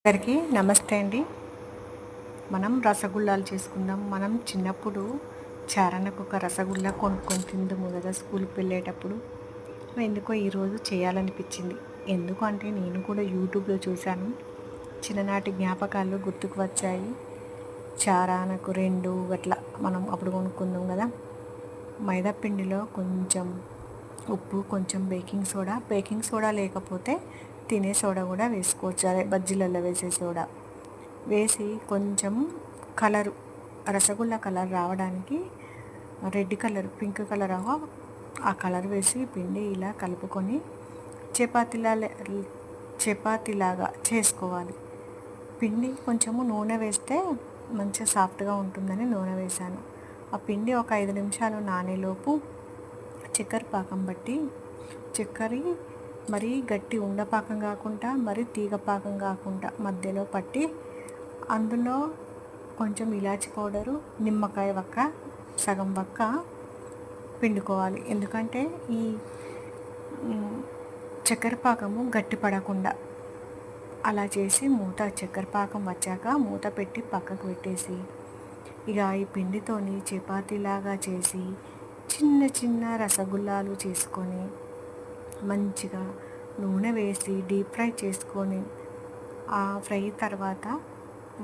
అందరికీ నమస్తే అండి. మనం రసగుల్లాలు చేసుకుందాం. మనం చిన్నప్పుడు చారణకు ఒక రసగుల్లా కొనుక్కొని తిందాము కదా స్కూల్కి వెళ్ళేటప్పుడు. ఎందుకో ఈరోజు చేయాలనిపించింది. ఎందుకు అంటే నేను కూడా యూట్యూబ్లో చూశాను. చిన్ననాటి జ్ఞాపకాలు గుర్తుకు వచ్చాయి. చారానకు 2 అట్లా మనం అప్పుడు కొనుక్కుందాం కదా. మైదా పిండిలో కొంచెం ఉప్పు, కొంచెం బేకింగ్ సోడా లేకపోతే తినే సోడా కూడా వేసుకోవచ్చు. అదే బజ్జీలలో వేసే సోడా వేసి కొంచెం కలరు, రసగుల్లా కలర్ రావడానికి రెడ్ కలర్, పింక్ కలర్ ఆ కలర్ వేసి పిండి ఇలా కలుపుకొని చపాతీలాగా చేసుకోవాలి. పిండి కొంచెము నూనె వేస్తే మంచిగా సాఫ్ట్గా ఉంటుందని నూనె వేశాను. ఆ పిండి ఒక 5 నిమిషాలు నానేలోపు చక్కెర పాకం బట్టి, చక్కెర మరీ గట్టి ఉండపాకం కాకుండా మరీ తీగ పాకం కాకుండా మధ్యలో పట్టి అందులో కొంచెం ఇలాచి పౌడరు, నిమ్మకాయ సగం వక్క పిండుకోవాలి. ఎందుకంటే ఈ చక్కెర పాకము గట్టి పడకుండా అలా చేసి చక్కెర పాకం వచ్చాక మూత పెట్టి పక్కకు పెట్టేసి ఇక ఈ పిండితోని చపాతీలాగా చేసి చిన్న చిన్న రసగుల్లాలు చేసుకొని మంచిగా నూనె వేసి డీప్ ఫ్రై చేసుకొని ఆ ఫ్రై తర్వాత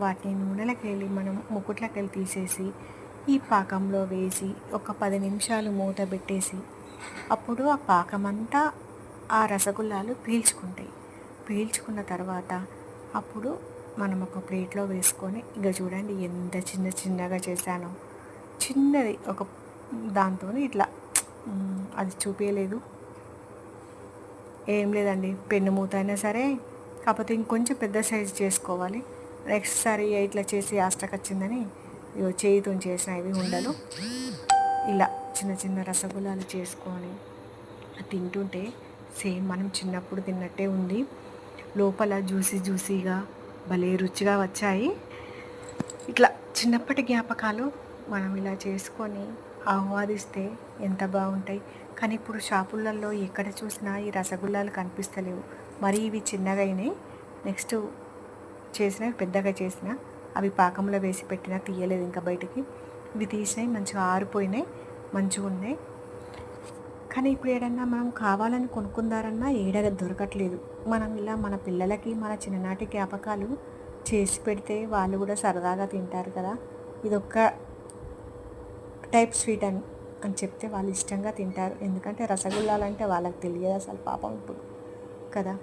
వాటిని నూనెలోకి వెళ్ళి మనం ముకుట్లోకి వెళ్ళి తీసేసి ఈ పాకంలో వేసి ఒక 10 నిమిషాలు మూత పెట్టేసి అప్పుడు ఆ పాకమంతా ఆ రసగుల్లాలు పీల్చుకున్న తర్వాత అప్పుడు మనం ఒక ప్లేట్లో వేసుకొని ఇక చూడండి ఎంత చిన్నగా చేశానో. చిన్నది ఒక దాంతో ఇట్లా అది చూపించలేదు, ఏం లేదండి. పెన్ను మూత అయినా సరే, కాకపోతే ఇంకొంచెం పెద్ద సైజు చేసుకోవాలి. నెక్స్ట్ సారి ఇట్లా చేసి ఆస్టక్ వచ్చిందని చేయితో చేసిన ఇవి ఉండలు ఇలా చిన్న రసగుల్లాలు చేసుకొని తింటుంటే సేమ్ మనం చిన్నప్పుడు తిన్నట్టే ఉంది. లోపల జ్యూసీగా భలే రుచిగా వచ్చాయి. ఇట్లా చిన్నప్పటి జ్ఞాపకాలు మనం ఇలా చేసుకొని ఆహ్వాదిస్తే ఎంత బాగుంటాయి. కానీ ఇప్పుడు షాపులలో ఎక్కడ చూసినా ఈ రసగుల్లాలు కనిపిస్తలేవు. మరి ఇవి చిన్నగా అయినాయి. నెక్స్ట్ చేసినవి పెద్దగా చేసిన అవి పాకంలో వేసి పెట్టినా తీయలేదు ఇంకా బయటికి. ఇవి తీసినాయి మంచిగా ఆరిపోయినాయి, మంచిగా ఉన్నాయి. కానీ ఇప్పుడు ఏడన్నా మనం కావాలని కొనుక్కుందారన్నా దొరకట్లేదు. మనం ఇలా మన పిల్లలకి మన చిన్ననాటి జ్ఞాపకాలు చేసి పెడితే వాళ్ళు కూడా సరదాగా తింటారు కదా. ఇదొక్క టైప్ స్వీట్ అని చెప్తే వాళ్ళు ఇష్టంగా తింటారు. ఎందుకంటే రసగుల్లాలంటే వాళ్ళకి తెలియదు అసలు పాపం ఇప్పుడు కదా.